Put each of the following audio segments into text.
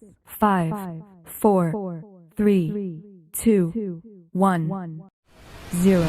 5, 4, 3, 2, 1, 0.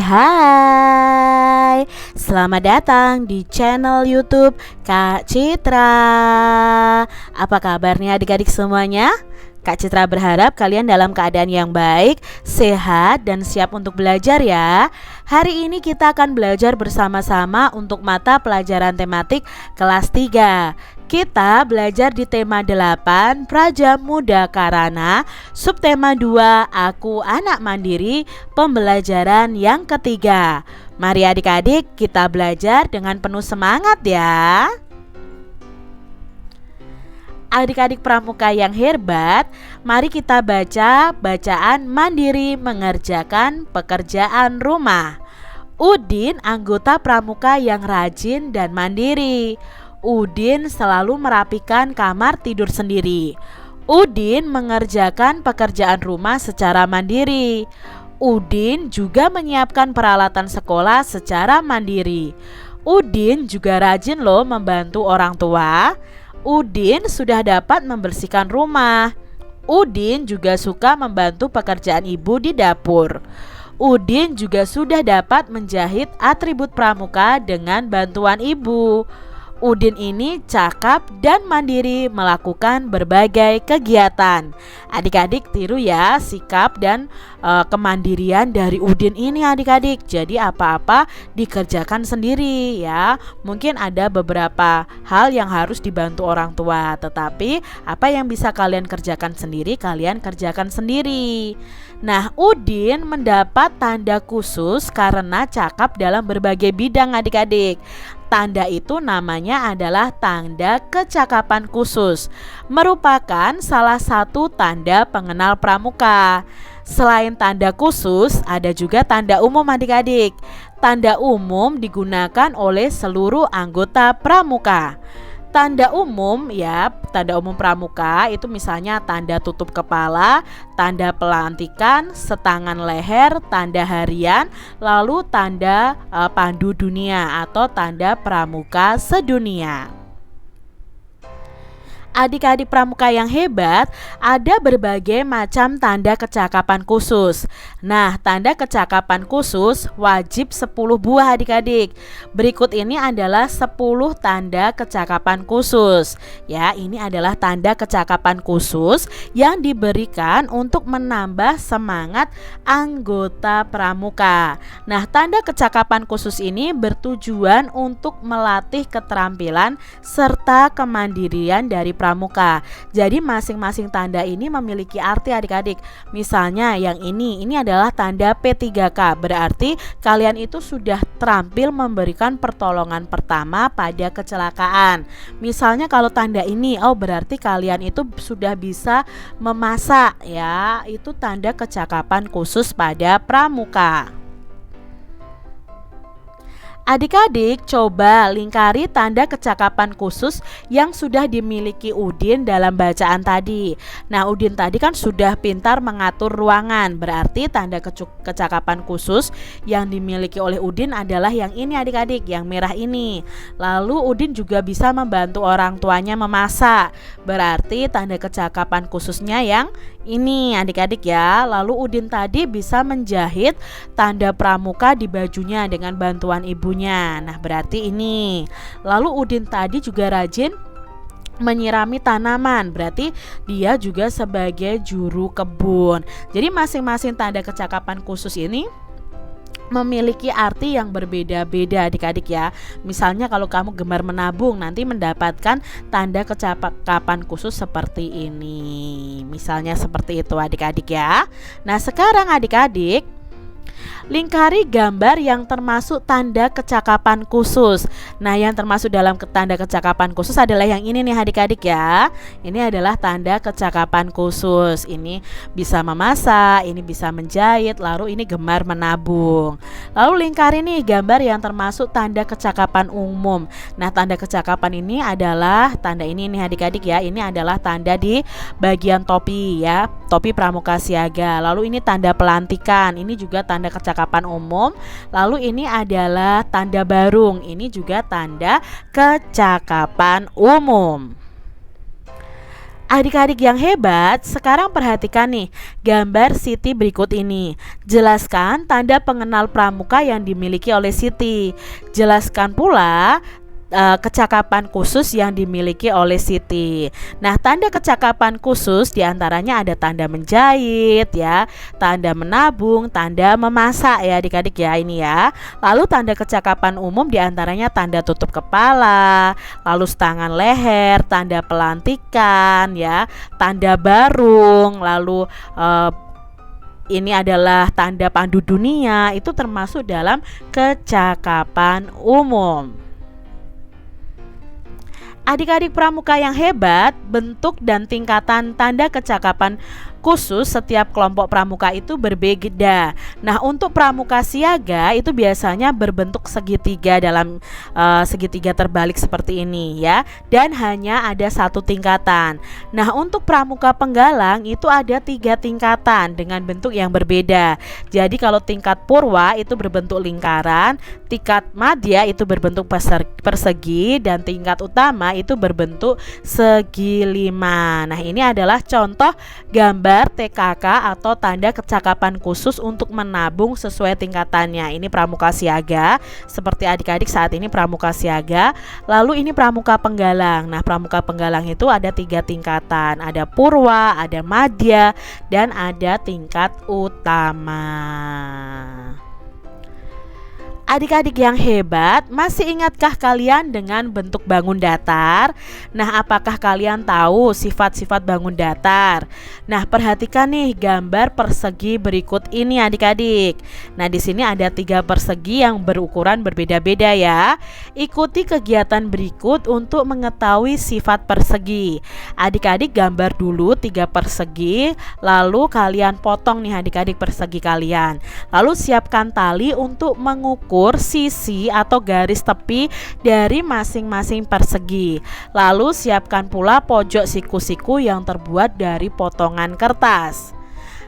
Hai, selamat datang di channel YouTube Kak Citra. Apa kabarnya adik-adik semuanya? Kak Citra berharap kalian dalam keadaan yang baik, sehat, dan siap untuk belajar ya. Hari ini kita akan belajar bersama-sama untuk mata pelajaran tematik kelas 3. Kita belajar di tema 8, Praja Muda Karana, subtema 2, Aku Anak Mandiri, pembelajaran yang ketiga. Mari adik-adik kita belajar dengan penuh semangat ya. Adik-adik pramuka yang hebat, mari kita baca bacaan mandiri mengerjakan pekerjaan rumah. Udin anggota pramuka yang rajin dan mandiri. Udin selalu merapikan kamar tidur sendiri. Udin mengerjakan pekerjaan rumah secara mandiri. Udin juga menyiapkan peralatan sekolah secara mandiri. Udin juga rajin loh membantu orang tua. Udin sudah dapat membersihkan rumah. Udin juga suka membantu pekerjaan ibu di dapur. Udin juga sudah dapat menjahit atribut pramuka dengan bantuan ibu. Udin ini cakap dan mandiri melakukan berbagai kegiatan. Adik-adik tiru ya sikap dan kemandirian dari Udin ini adik-adik. Jadi apa-apa dikerjakan sendiri ya. Mungkin ada beberapa hal yang harus dibantu orang tua, tetapi apa yang bisa kalian kerjakan sendiri, kalian kerjakan sendiri. Nah, Udin mendapat tanda khusus karena cakap dalam berbagai bidang adik-adik. Tanda itu namanya adalah tanda kecakapan khusus, merupakan salah satu tanda pengenal pramuka. Selain tanda khusus, ada juga tanda umum adik-adik. Tanda umum digunakan oleh seluruh anggota pramuka. Tanda umum ya, tanda umum pramuka itu misalnya tanda tutup kepala, tanda pelantikan, setangan leher, tanda harian, lalu tanda pandu dunia atau tanda pramuka sedunia. Adik-adik pramuka yang hebat, ada berbagai macam tanda kecakapan khusus. Nah, tanda kecakapan khusus wajib 10 buah adik-adik. Berikut ini adalah 10 tanda kecakapan khusus. Ya, ini adalah tanda kecakapan khusus yang diberikan untuk menambah semangat anggota pramuka. Nah, tanda kecakapan khusus ini bertujuan untuk melatih keterampilan serta kemandirian dari pramuka. Jadi masing-masing tanda ini memiliki arti adik-adik. Misalnya yang ini adalah tanda P3K, berarti kalian itu sudah terampil memberikan pertolongan pertama pada kecelakaan. Misalnya kalau tanda ini, berarti kalian itu sudah bisa memasak ya. Itu tanda kecakapan khusus pada pramuka. Adik-adik coba lingkari tanda kecakapan khusus yang sudah dimiliki Udin dalam bacaan tadi. Nah, Udin tadi kan sudah pintar mengatur ruangan, berarti tanda kecakapan khusus yang dimiliki oleh Udin adalah yang ini adik-adik, yang merah ini. Lalu Udin juga bisa membantu orang tuanya memasak, berarti tanda kecakapan khususnya yang ini adik-adik ya. Lalu Udin tadi bisa menjahit tanda pramuka di bajunya dengan bantuan ibunya. Nah, berarti ini. Lalu Udin tadi juga rajin menyirami tanaman, berarti dia juga sebagai juru kebun. Jadi masing-masing tanda kecakapan khusus ini memiliki arti yang berbeda-beda adik-adik ya. Misalnya kalau kamu gemar menabung, nanti mendapatkan tanda kecakapan khusus seperti ini. Misalnya seperti itu adik-adik ya. Nah, sekarang adik-adik Lingkari gambar yang termasuk tanda kecakapan khusus. Nah, yang termasuk dalam tanda kecakapan khusus adalah yang ini nih adik-adik ya. Ini adalah tanda kecakapan khusus. Ini bisa memasak, ini bisa menjahit, lalu ini gemar menabung. Lalu lingkari nih gambar yang termasuk tanda kecakapan umum. Nah, tanda kecakapan ini adalah tanda ini nih adik-adik ya. Ini adalah tanda di bagian topi ya, topi pramuka siaga. Lalu ini tanda pelantikan. Ini juga tanda kecakapan umum. Lalu ini adalah tanda barung. Ini juga tanda kecakapan umum. Adik-adik yang hebat, sekarang perhatikan nih gambar Siti berikut ini. Jelaskan tanda pengenal pramuka yang dimiliki oleh Siti. Jelaskan pula kecakapan khusus yang dimiliki oleh Siti. Nah, tanda kecakapan khusus diantaranya ada tanda menjahit ya, tanda menabung, tanda memasak ya adik-adik ya ini ya. Lalu tanda kecakapan umum diantaranya tanda tutup kepala, lalu tangan leher, tanda pelantikan ya, tanda barung, lalu ini adalah tanda pandu dunia. Itu termasuk dalam kecakapan umum. Adik-adik pramuka yang hebat, bentuk dan tingkatan tanda kecakapan khusus setiap kelompok pramuka itu berbeda. Nah, untuk pramuka siaga itu biasanya berbentuk segitiga dalam segitiga terbalik seperti ini ya, dan hanya ada satu tingkatan. Nah, untuk pramuka penggalang itu ada 3 tingkatan dengan bentuk yang berbeda. Jadi kalau tingkat purwa itu berbentuk lingkaran, tingkat madya itu berbentuk persegi, dan tingkat utama itu berbentuk segi 5. Nah, ini adalah contoh gambar TKK atau tanda kecakapan khusus untuk menabung sesuai tingkatannya. Ini pramuka siaga, seperti adik-adik saat ini pramuka siaga. Lalu ini pramuka penggalang. Nah, pramuka penggalang itu ada 3 tingkatan, ada purwa, ada madya, dan ada tingkat utama. Adik-adik yang hebat, masih ingatkah kalian dengan bentuk bangun datar? Nah, apakah kalian tahu sifat-sifat bangun datar? Nah, perhatikan nih gambar persegi berikut ini adik-adik. Nah, di sini ada 3 persegi yang berukuran berbeda-beda ya. Ikuti kegiatan berikut untuk mengetahui sifat persegi. Adik-adik gambar dulu 3 persegi, lalu kalian potong nih adik-adik persegi kalian. Lalu siapkan tali untuk mengukur sisi atau garis tepi dari masing-masing persegi. Lalu siapkan pula pojok siku-siku yang terbuat dari potongan kertas.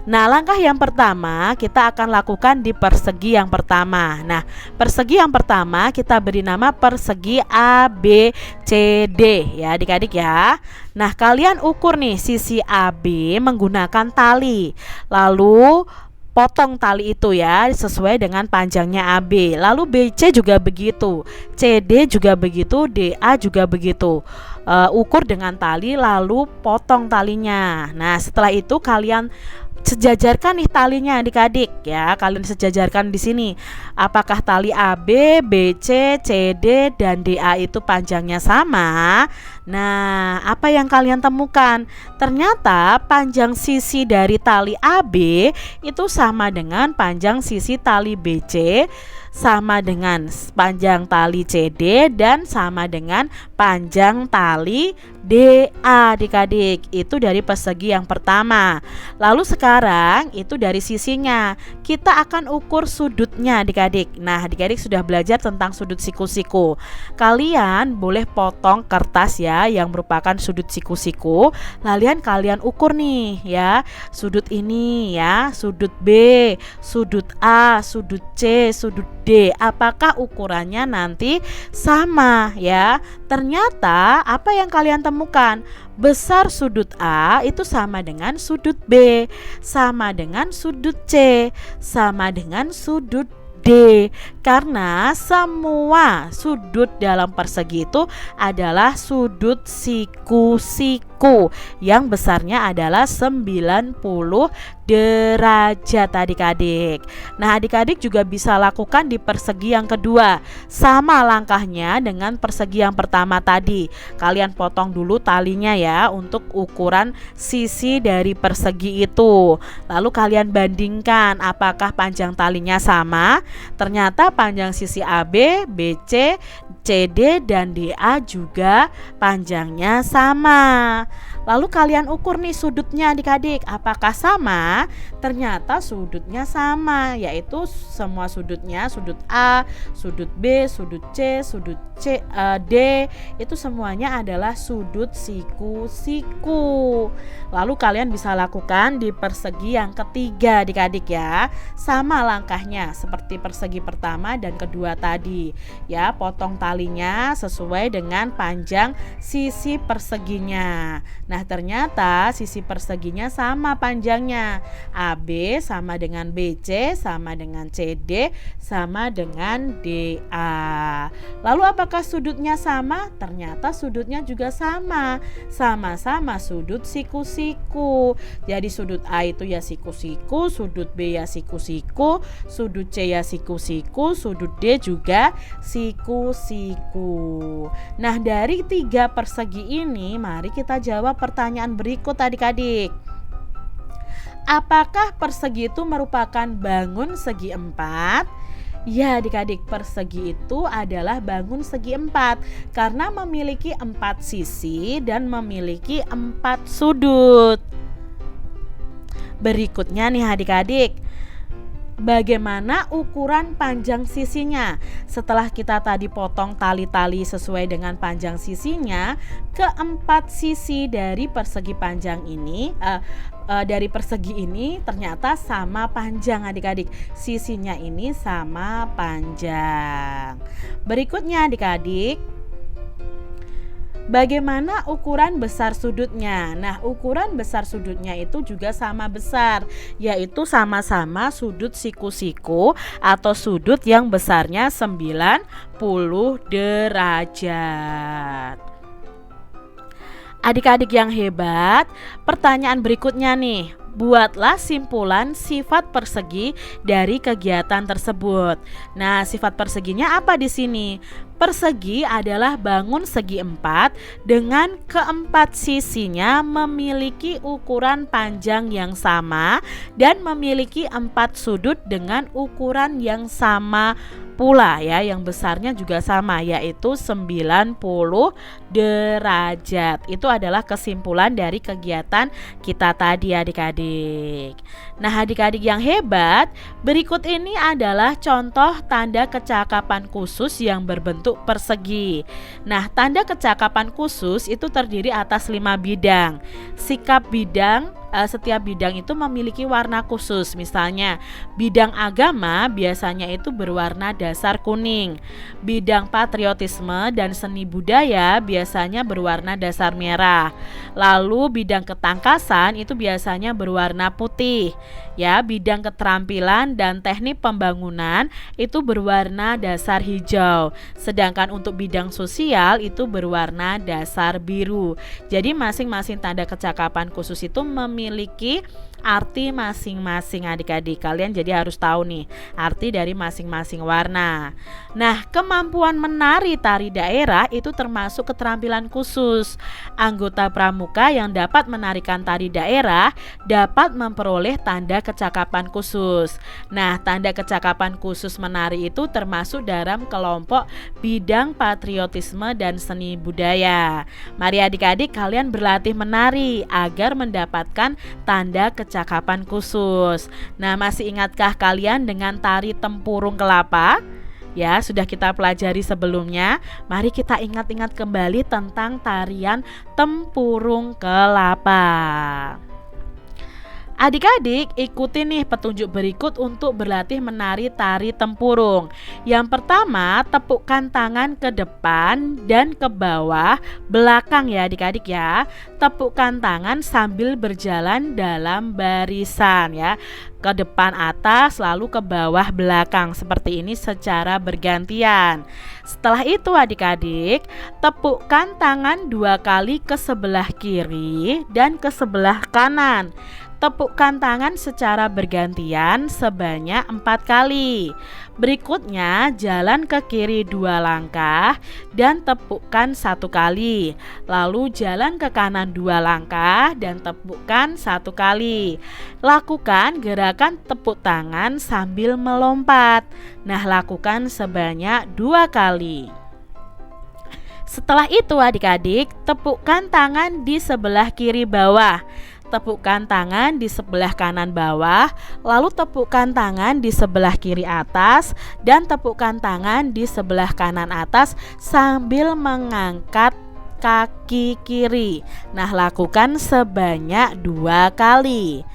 Nah, langkah yang pertama kita akan lakukan di persegi yang pertama. Nah, persegi yang pertama kita beri nama persegi ABCD ya adik-adik ya. Nah, kalian ukur nih sisi AB menggunakan tali. Lalu potong tali itu ya sesuai dengan panjangnya AB. Lalu BC juga begitu, CD juga begitu, DA juga begitu. Ukur dengan tali lalu potong talinya. Nah, setelah itu kalian sejajarkan nih talinya adik-adik ya. Kalian sejajarkan di sini. Apakah tali AB, BC, CD dan DA itu panjangnya sama? Nah, apa yang kalian temukan? Ternyata panjang sisi dari tali AB itu sama dengan panjang sisi tali BC, sama dengan panjang tali CD, dan sama dengan panjang tali DA adik-adik. Itu dari persegi yang pertama. Lalu sekarang itu dari sisinya. Kita akan ukur sudutnya adik-adik. Nah, adik-adik sudah belajar tentang sudut siku-siku. Kalian boleh potong kertas ya yang merupakan sudut siku-siku. Lalu kalian ukur nih ya. Sudut ini ya, sudut B, sudut A, sudut C, sudut D. Apakah ukurannya nanti sama ya? Ternyata apa yang kalian temukan? Besar sudut A itu sama dengan sudut B, sama dengan sudut C, sama dengan sudut D. Karena semua sudut dalam persegi itu adalah sudut siku-siku yang besarnya adalah 90 derajat adik-adik. Nah, adik-adik juga bisa lakukan di persegi yang kedua. Sama langkahnya dengan persegi yang pertama tadi. Kalian potong dulu talinya ya untuk ukuran sisi dari persegi itu. Lalu kalian bandingkan apakah panjang talinya sama. Ternyata panjang sisi AB, BC, CD, dan DA juga panjangnya sama. Lalu kalian ukur nih sudutnya adik-adik, apakah sama? Ternyata sudutnya sama, yaitu semua sudutnya, sudut A, sudut B, sudut C, sudut D, itu semuanya adalah sudut siku-siku. Lalu kalian bisa lakukan di persegi yang ketiga adik-adik ya. Sama langkahnya seperti persegi pertama dan kedua tadi. Ya, potong talinya sesuai dengan panjang sisi perseginya. Nah, ternyata sisi perseginya sama panjangnya. AB sama dengan BC, sama dengan CD, sama dengan DA. Lalu apakah sudutnya sama? Ternyata sudutnya juga sama. Sama-sama sudut siku-siku. Jadi sudut A itu ya siku-siku, sudut B ya siku-siku, sudut C ya siku-siku, sudut D juga siku-siku. Nah, dari 3 persegi ini mari kita jawab pertanyaan berikut adik-adik. Apakah persegi itu merupakan bangun segi 4? Ya adik-adik, persegi itu adalah bangun segi 4 karena memiliki 4 sisi dan memiliki 4 sudut. Berikutnya nih adik-adik, bagaimana ukuran panjang sisinya? Setelah kita tadi potong tali-tali sesuai dengan panjang sisinya, keempat sisi dari persegi panjang ini dari persegi ini ternyata sama panjang adik-adik. Sisinya ini sama panjang. Berikutnya adik-adik, bagaimana ukuran besar sudutnya? Nah, ukuran besar sudutnya itu juga sama besar, yaitu sama-sama sudut siku-siku atau sudut yang besarnya 90 derajat. Adik-adik yang hebat, pertanyaan berikutnya nih. Buatlah simpulan sifat persegi dari kegiatan tersebut. Nah, sifat perseginya apa di sini? Persegi adalah bangun segi 4 dengan keempat sisinya memiliki ukuran panjang yang sama dan memiliki 4 sudut dengan ukuran yang sama pula ya, yang besarnya juga sama, yaitu 90 derajat. Itu adalah kesimpulan dari kegiatan kita tadi adik-adik. Nah, adik-adik yang hebat, berikut ini adalah contoh tanda kecakapan khusus yang berbentuk persegi. Nah, tanda kecakapan khusus itu terdiri atas 5 bidang. Sikap bidang, setiap bidang itu memiliki warna khusus. Misalnya, bidang agama biasanya itu berwarna dasar kuning. Bidang patriotisme dan seni budaya biasanya berwarna dasar merah. Lalu bidang ketangkasan itu biasanya berwarna putih. Ya, bidang keterampilan dan teknik pembangunan itu berwarna dasar hijau. Sedangkan untuk bidang sosial itu berwarna dasar biru. Jadi masing-masing tanda kecakapan khusus itu memiliki arti masing-masing adik-adik. Kalian jadi harus tahu nih arti dari masing-masing warna. Nah, kemampuan menari tari daerah itu termasuk keterampilan khusus. Anggota pramuka yang dapat menarikan tari daerah dapat memperoleh tanda kecakapan khusus. Nah, tanda kecakapan khusus menari itu termasuk dalam kelompok bidang patriotisme dan seni budaya. Mari adik-adik kalian berlatih menari agar mendapatkan tanda kecakapan khusus. Nah, masih ingatkah kalian dengan tari tempurung kelapa? Ya, sudah kita pelajari sebelumnya. Mari kita ingat-ingat kembali tentang tarian tempurung kelapa. Adik-adik ikuti nih petunjuk berikut untuk berlatih menari tari tempurung. Yang pertama, tepukkan tangan ke depan dan ke bawah, belakang ya adik-adik ya. Tepukkan tangan sambil berjalan dalam barisan ya. Ke depan atas lalu ke bawah belakang, seperti ini secara bergantian. Setelah itu adik-adik, tepukkan tangan 2 kali ke sebelah kiri dan ke sebelah kanan. Tepukkan tangan secara bergantian sebanyak 4 kali. Berikutnya jalan ke kiri 2 langkah dan tepukkan 1 kali. Lalu jalan ke kanan 2 langkah dan tepukkan 1 kali. Lakukan gerakan tepuk tangan sambil melompat. Nah, lakukan sebanyak 2 kali. Setelah itu adik-adik, tepukkan tangan di sebelah kiri bawah. Tepukkan tangan di sebelah kanan bawah, lalu tepukkan tangan di sebelah kiri atas dan tepukkan tangan di sebelah kanan atas sambil mengangkat kaki kiri. Nah, lakukan sebanyak 2 kali.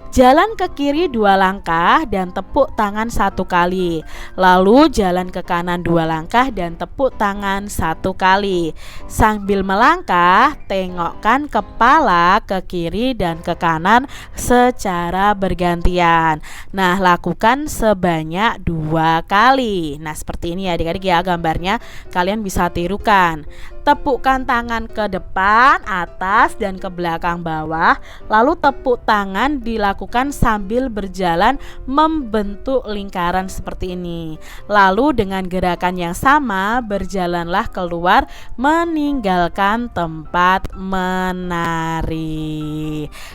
Jalan ke kiri 2 langkah dan tepuk tangan 1 kali. Lalu jalan ke kanan 2 langkah dan tepuk tangan 1 kali. Sambil melangkah, tengokkan kepala ke kiri dan ke kanan secara bergantian. Nah, lakukan sebanyak 2 kali. Nah, seperti ini ya adik-adik ya gambarnya. Kalian bisa tirukan. Tepukkan tangan ke depan, atas, dan ke belakang bawah. Lalu tepuk tangan dilakukan sambil berjalan membentuk lingkaran seperti ini. Lalu dengan gerakan yang sama berjalanlah keluar meninggalkan tempat menari.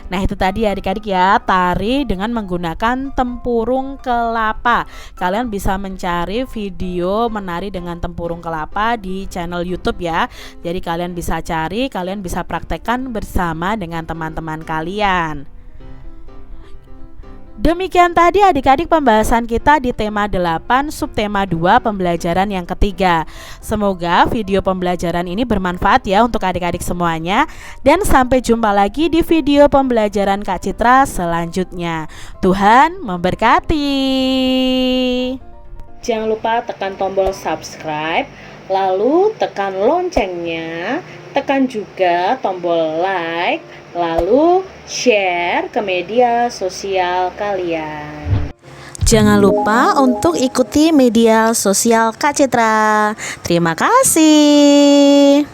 Nah, itu tadi adik-adik ya, tari dengan menggunakan tempurung kelapa. Kalian bisa mencari video menari dengan tempurung kelapa di channel YouTube ya. Jadi kalian bisa cari, kalian bisa praktekkan bersama dengan teman-teman kalian. Demikian tadi adik-adik pembahasan kita di tema 8 subtema 2 pembelajaran yang ketiga. Semoga video pembelajaran ini bermanfaat ya untuk adik-adik semuanya. Dan sampai jumpa lagi di video pembelajaran Kak Citra selanjutnya. Tuhan memberkati. Jangan lupa tekan tombol subscribe, lalu tekan loncengnya, tekan juga tombol like, lalu share ke media sosial kalian. Jangan lupa untuk ikuti media sosial Kak Citra. Terima kasih.